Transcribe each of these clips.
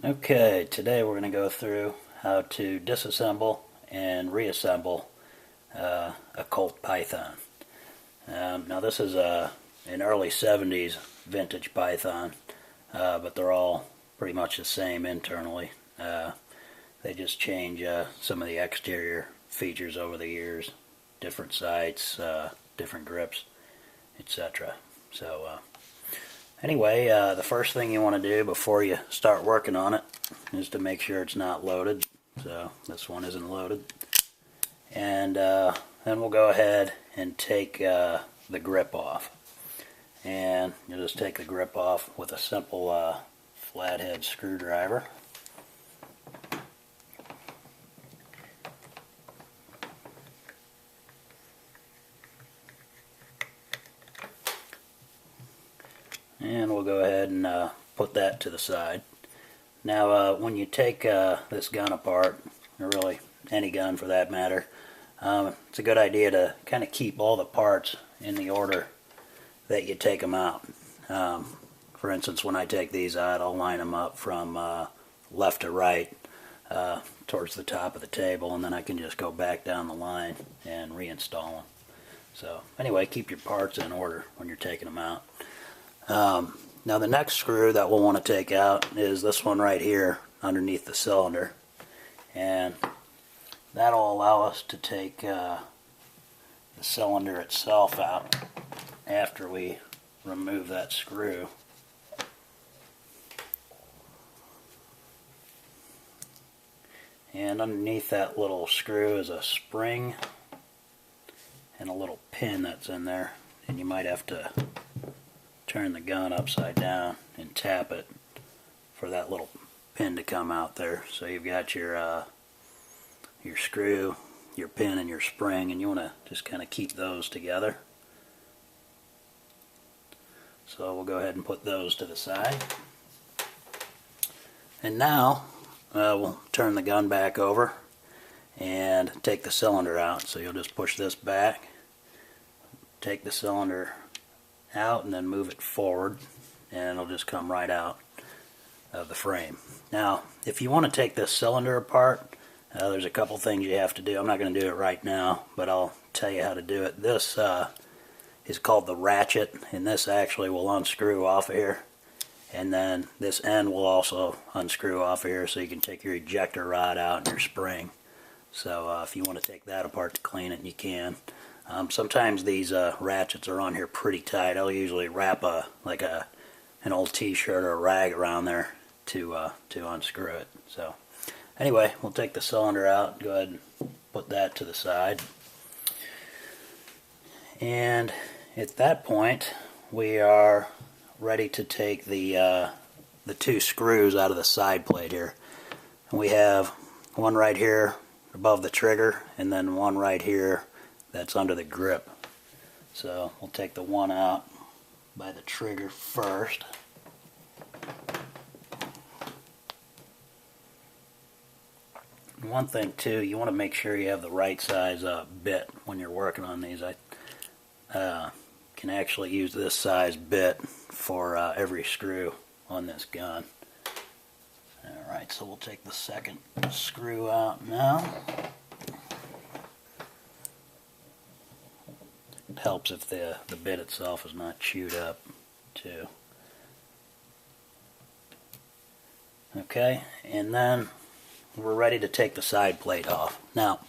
Okay, today we're going to go through how to disassemble and reassemble a Colt Python. Now this is an early 70s vintage Python, but they're all pretty much the same internally. They just change some of the exterior features over the years, different sights, different grips, etc. So anyway, the first thing you want to do before you start working on it is to make sure it's not loaded. So this one isn't loaded. And then we'll go ahead and take the grip off. And you'll just take the grip off with a simple flathead screwdriver. And we'll go ahead and put that to the side. Now when you take this gun apart, or really any gun for that matter, it's a good idea to kind of keep all the parts in the order that you take them out. For instance, when I take these out, I'll line them up from left to right towards the top of the table, and then I can just go back down the line and reinstall them. So anyway, keep your parts in order when you're taking them out. Now the next screw that we'll want to take out is this one right here underneath the cylinder, and that'll allow us to take the cylinder itself out after we remove that screw. And underneath that little screw is a spring and a little pin that's in there, and you might have to turn the gun upside down and tap it for that little pin to come out there. So you've got your screw, your pin, and your spring, and you want to just kind of keep those together. So we'll go ahead and put those to the side. And now we'll turn the gun back over and take the cylinder out. So you'll just push this back, take the cylinder out, and then move it forward, and it'll just come right out of the frame. Now if you want to take this cylinder apart, there's a couple things you have to do. I'm not going to do it right now, but I'll tell you how to do it. This is called the ratchet, and this actually will unscrew off of here, and then this end will also unscrew off of here, so you can take your ejector rod out and your spring. So if you want to take that apart to clean it, you can. Sometimes these ratchets are on here pretty tight. I'll usually wrap an old t-shirt or a rag around there to unscrew it. So anyway, we'll take the cylinder out, go ahead and put that to the side. And at that point, we are ready to take the two screws out of the side plate here. And we have one right here above the trigger, and then one right here that's under the grip. So we'll take the one out by the trigger first. And one thing too, you want to make sure you have the right size bit when you're working on these. I can actually use this size bit for every screw on this gun. Alright, so we'll take the second screw out now. It helps if the bit itself is not chewed up too. Okay, and then we're ready to take the side plate off. Now,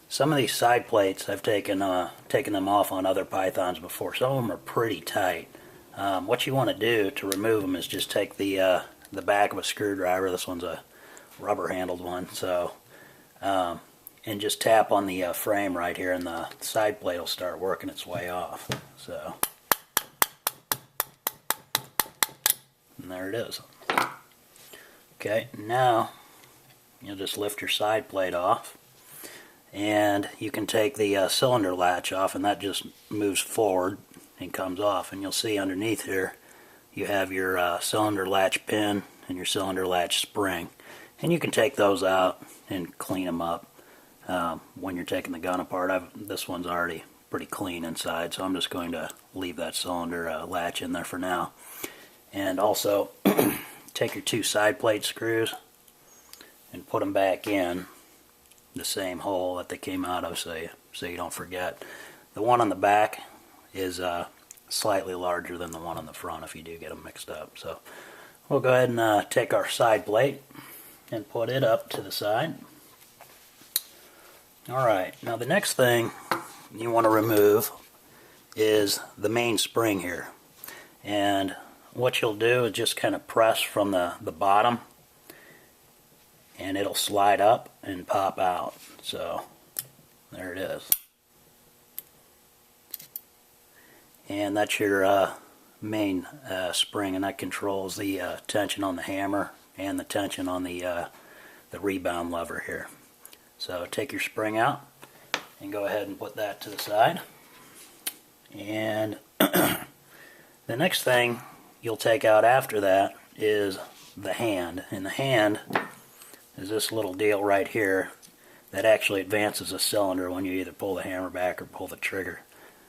some of these side plates I've taken them off on other Pythons before. Some of them are pretty tight. What you want to do to remove them is just take the back of a screwdriver. This one's a rubber-handled one, so and just tap on the frame right here, and the side plate will start working its way off. So, and there it is. Okay, now you'll just lift your side plate off, and you can take the cylinder latch off, and that just moves forward and comes off. And you'll see underneath here you have your cylinder latch pin and your cylinder latch spring, and you can take those out and clean them up when you're taking the gun apart. This one's already pretty clean inside, so I'm just going to leave that cylinder latch in there for now. And also take your 2 side plate screws and put them back in the same hole that they came out of, so you don't forget. The one on the back is slightly larger than the one on the front if you do get them mixed up. So we'll go ahead and take our side plate and put it up to the side. Alright, now the next thing you want to remove is the main spring here. And what you'll do is just kind of press from the bottom, and it'll slide up and pop out. So there it is. And that's your main spring, and that controls the tension on the hammer and the tension on the rebound lever here. So take your spring out and go ahead and put that to the side. And the next thing you'll take out after that is the hand. And the hand is this little deal right here that actually advances a cylinder when you either pull the hammer back or pull the trigger.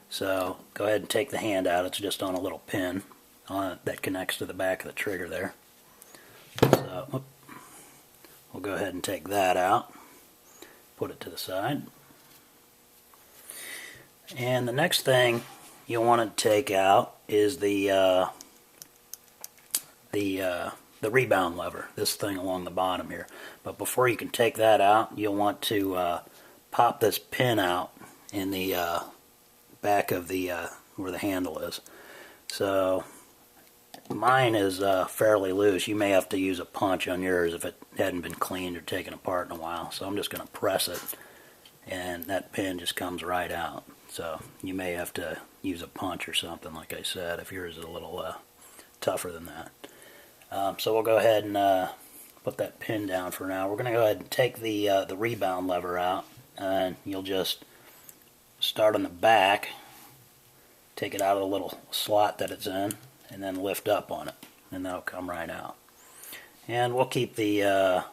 So go ahead and take the hand out. It's just on a little pin that connects to the back of the trigger there. So we'll go ahead and take that out. Put it to the side. And the next thing you'll want to take out is the rebound lever, this thing along the bottom here. But before you can take that out, you'll want to pop this pin out in the back of the where the handle is. So mine is fairly loose. You may have to use a punch on yours if it hadn't been cleaned or taken apart in a while. So I'm just going to press it, and that pin just comes right out. So you may have to use a punch or something, like I said, if yours is a little tougher than that. So we'll go ahead and put that pin down for now. We're going to go ahead and take the rebound lever out, and you'll just start on the back, take it out of the little slot that it's in, and then lift up on it, and that'll come right out. And we'll keep the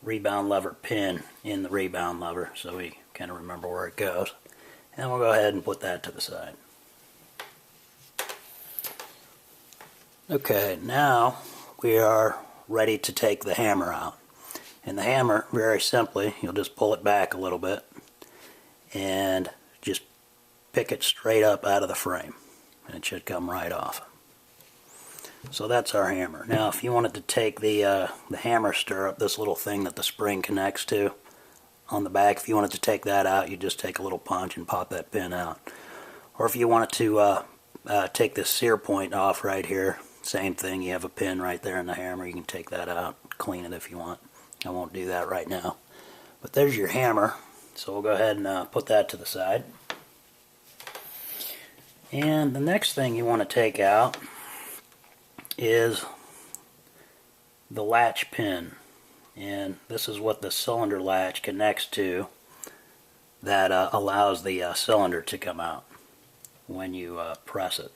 rebound lever pin in the rebound lever so we kind of remember where it goes. And we'll go ahead and put that to the side. Okay, now we are ready to take the hammer out. And the hammer, very simply, you'll just pull it back a little bit and just pick it straight up out of the frame, and it should come right off. So that's our hammer. Now if you wanted to take the hammer stirrup, this little thing that the spring connects to on the back, if you wanted to take that out, you just take a little punch and pop that pin out. Or if you wanted to take this sear point off right here, same thing, you have a pin right there in the hammer, you can take that out, clean it if you want. I won't do that right now. But there's your hammer, so we'll go ahead and put that to the side. And the next thing you want to take out is the latch pin. And this is what the cylinder latch connects to that allows the cylinder to come out when you press it.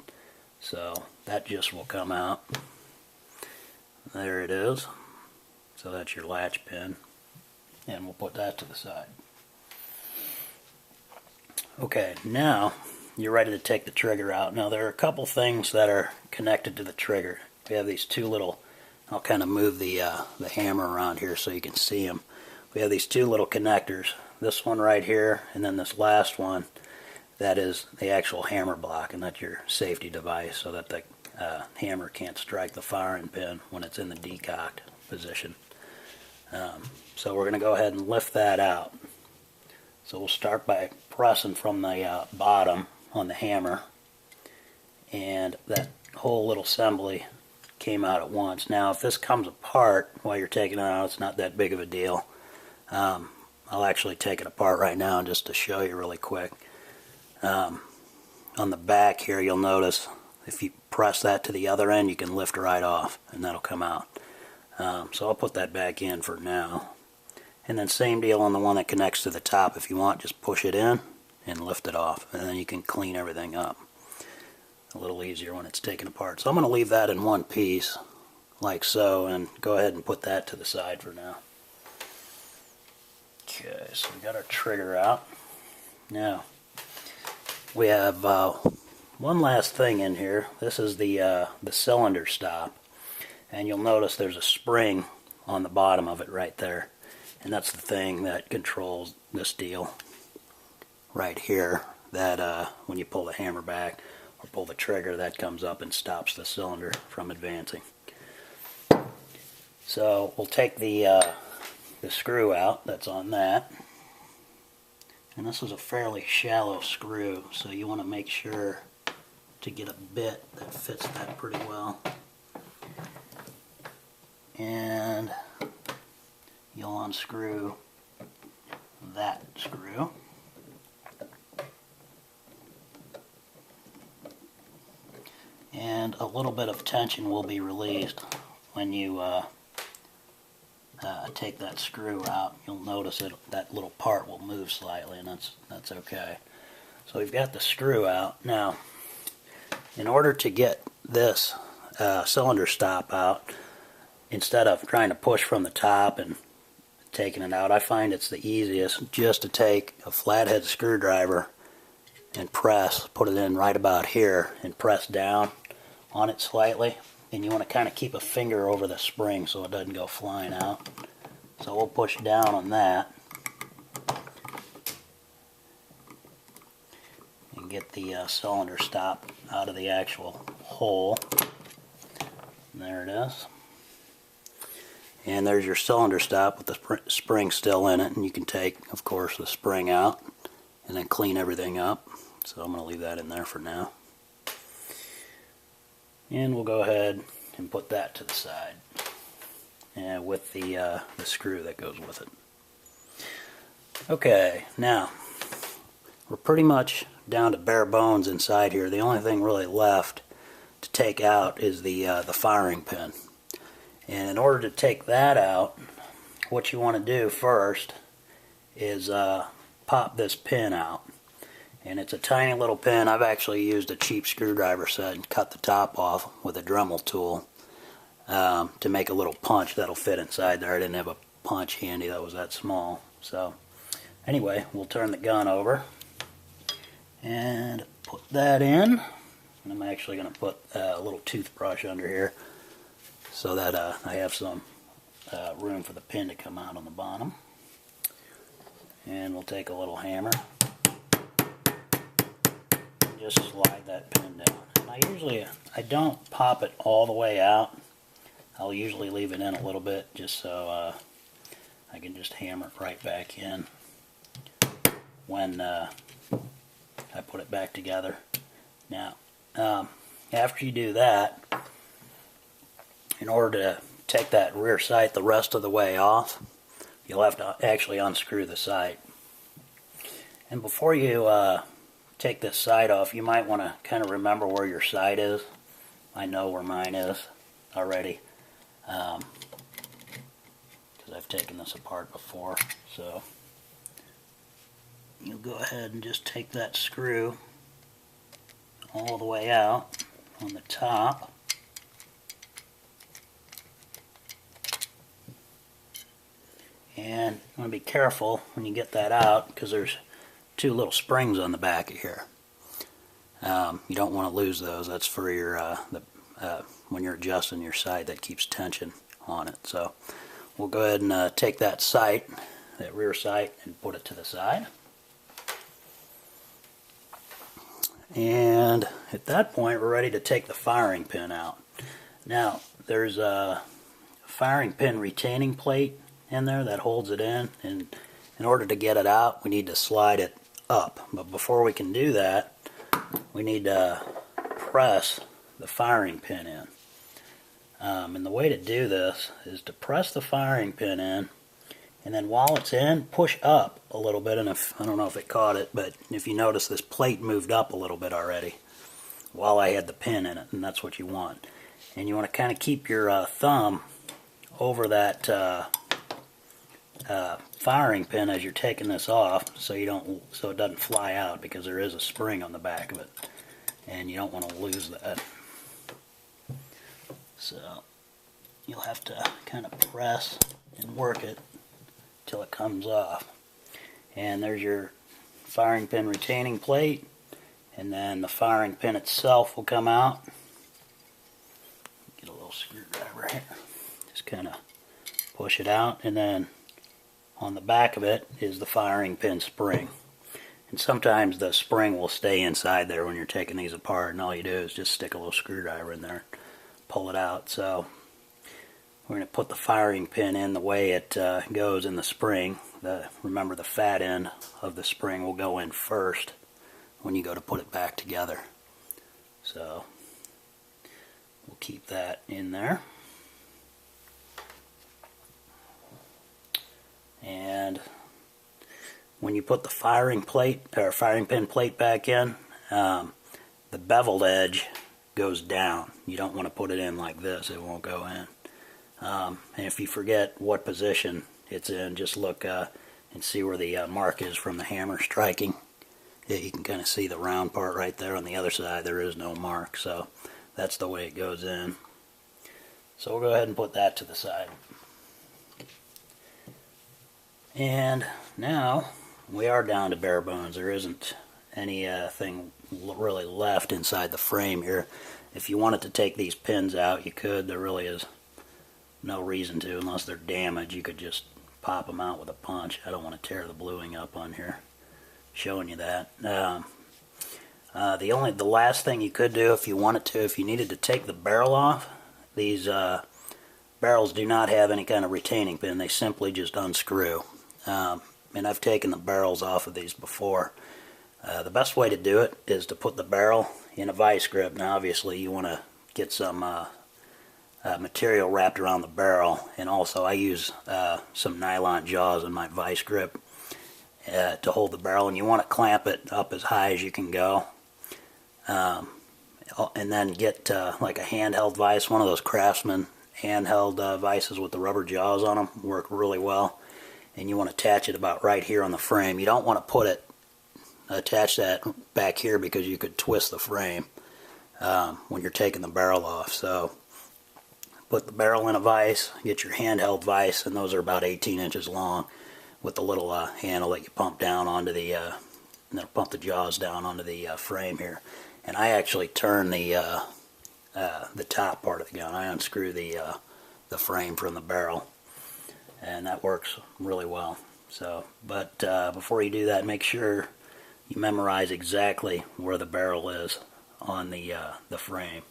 So that just will come out. There it is. So that's your latch pin, and we'll put that to the side. Okay, now you're ready to take the trigger out. Now there are a couple things that are connected to the trigger. We have these two little, I'll kind of move the hammer around here so you can see them. We have these two little connectors, this one right here, and then this last one that is the actual hammer block, and that's your safety device so that the hammer can't strike the firing pin when it's in the decocked position. So we're going to go ahead and lift that out. So we'll start by pressing from the bottom on the hammer, and that whole little assembly came out at once. Now if this comes apart while you're taking it out, it's not that big of a deal. I'll actually take it apart right now just to show you really quick. On the back here you'll notice if you press that to the other end you can lift right off and that'll come out. So I'll put that back in for now. And then same deal on the one that connects to the top. If you want, just push it in and lift it off, and then you can clean everything up a little easier when it's taken apart. So I'm going to leave that in one piece like so and go ahead and put that to the side for now. Okay, so we got our trigger out. Now we have one last thing in here. This is the cylinder stop. and you'll notice there's a spring on the bottom of it right there, and that's the thing that controls this deal right here, that when you pull the hammer back or pull the trigger, that comes up and stops the cylinder from advancing. So we'll take the screw out that's on that, and this is a fairly shallow screw, so you want to make sure to get a bit that fits that pretty well. And you'll unscrew that screw. And a little bit of tension will be released when you take that screw out. You'll notice that little part will move slightly, and that's okay. So we've got the screw out. Now, in order to get this cylinder stop out, instead of trying to push from the top and taking it out, I find it's the easiest just to take a flathead screwdriver and put it in right about here and press down on it slightly. And you want to kind of keep a finger over the spring so it doesn't go flying out. So we'll push down on that and get the cylinder stop out of the actual hole. And there it is. And there's your cylinder stop with the spring still in it, and you can take, of course, the spring out and then clean everything up. So I'm going to leave that in there for now. And we'll go ahead and put that to the side, and with the screw that goes with it. Okay, now we're pretty much down to bare bones inside here. The only thing really left to take out is the firing pin. And in order to take that out, what you want to do first is pop this pin out. And it's a tiny little pin. I've actually used a cheap screwdriver set and cut the top off with a Dremel tool to make a little punch that'll fit inside there. I didn't have a punch handy that was that small. So anyway, we'll turn the gun over and put that in. And I'm actually going to put a little toothbrush under here so that I have some room for the pin to come out on the bottom. And we'll take a little hammer. Just slide that pin down. And I don't pop it all the way out. I'll usually leave it in a little bit just so I can just hammer it right back in when I put it back together. Now, after you do that, in order to take that rear sight the rest of the way off, you'll have to actually unscrew the sight. And before you take this sight off, you might want to kind of remember where your sight is. I know where mine is already because I've taken this apart before. So you'll go ahead and just take that screw all the way out on the top. And you want to be careful when you get that out because there's two little springs on the back of here. You don't want to lose those. That's for your when you're adjusting your sight, that keeps tension on it. So we'll go ahead and take that sight, that rear sight, and put it to the side. And at that point, we're ready to take the firing pin out. Now, there's a firing pin retaining plate in there that holds it in, and in order to get it out, we need to slide it up. But before we can do that, we need to press the firing pin in. And the way to do this is to press the firing pin in, and then while it's in, push up a little bit. And I don't know if it caught it, but if you notice, this plate moved up a little bit already while I had the pin in it, and that's what you want. And you want to kind of keep your thumb over that firing pin as you're taking this off, so it doesn't fly out, because there is a spring on the back of it, and you don't want to lose that. So you'll have to kind of press and work it till it comes off. And there's your firing pin retaining plate, and then the firing pin itself will come out. Get a little screwdriver here. just kind of push it out, and then on the back of it is the firing pin spring. And sometimes the spring will stay inside there when you're taking these apart, and all you do is just stick a little screwdriver in there, pull it out. So we're going to put the firing pin in the way it goes in the spring. Remember, the fat end of the spring will go in first when you go to put it back together. So we'll keep that in there. And when you put the firing pin plate back in, the beveled edge goes down. You don't want to put it in like this, it won't go in. And if you forget what position it's in, just look and see where the mark is from the hammer striking. Yeah, you can kind of see the round part right there. On the other side there is no mark, so that's the way it goes in. So we'll go ahead and put that to the side. And now we are down to bare bones. There isn't anything really left inside the frame here. If you wanted to take these pins out, you could. There really is no reason to, unless they're damaged. You could just pop them out with a punch. I don't want to tear the bluing up on here, showing you that. The last thing you could do if you wanted to, if you needed to take the barrel off, these barrels do not have any kind of retaining pin. They simply just unscrew. And I've taken the barrels off of these before. The best way to do it is to put the barrel in a vice grip. Now obviously you want to get some material wrapped around the barrel, and also I use some nylon jaws in my vice grip to hold the barrel, and you want to clamp it up as high as you can go, and then get like a handheld vise. One of those Craftsman handheld vices with the rubber jaws on them work really well, and you want to attach it about right here on the frame. You don't want to attach that back here, because you could twist the frame when you're taking the barrel off. So put the barrel in a vise, get your handheld vise, and those are about 18 inches long, with the little handle that you pump down onto the, and then pump the jaws down onto the frame here. And I actually turn the top part of the gun. I unscrew the frame from the barrel, and that works really well. So, but before you do that, make sure you memorize exactly where the barrel is on the frame,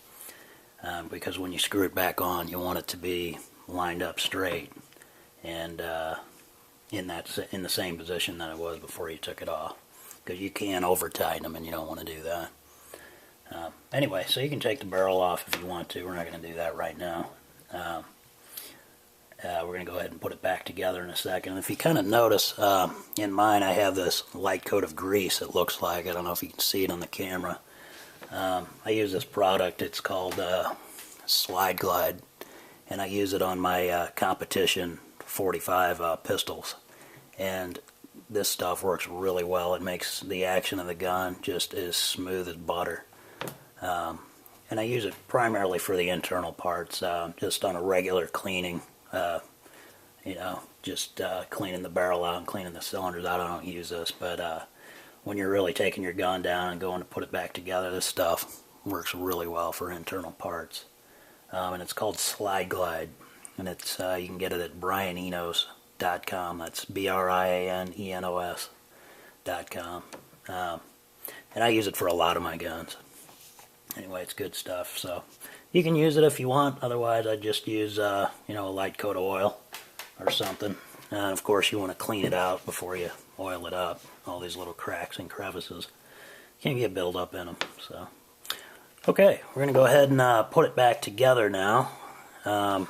because when you screw it back on, you want it to be lined up straight and in the same position that it was before you took it off, because you can over tighten them and you don't want to do that. Anyway, so you can take the barrel off if you want to. We're not going to do that right now. We're going to go ahead and put it back together in a second. And if you kind of notice, in mine I have this light coat of grease, it looks like. I don't know if you can see it on the camera. I use this product. It's called Slide Glide, and I use it on my competition 45 pistols. And this stuff works really well. It makes the action of the gun just as smooth as butter. And I use it primarily for the internal parts, just on a regular cleaning. Just cleaning the barrel out and cleaning the cylinders out. I don't use this, but when you're really taking your gun down and going to put it back together, this stuff works really well for internal parts. And it's called Slide Glide, and it's you can get it at brianenos.com. That's BRIANENOS.com. And I use it for a lot of my guns. Anyway, it's good stuff. So you can use it if you want. Otherwise, I just use a light coat of oil or something. And of course, you want to clean it out before you oil it up. All these little cracks and crevices can get buildup in them. So, okay, we're going to go ahead and put it back together now. Let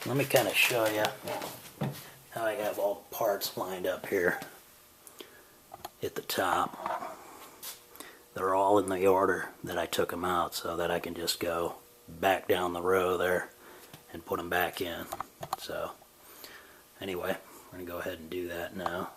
me kind of show you how I have all the parts lined up here at the top. They're all in the order that I took them out, so that I can just go back down the row there and put them back in. So anyway, we're going to go ahead and do that now.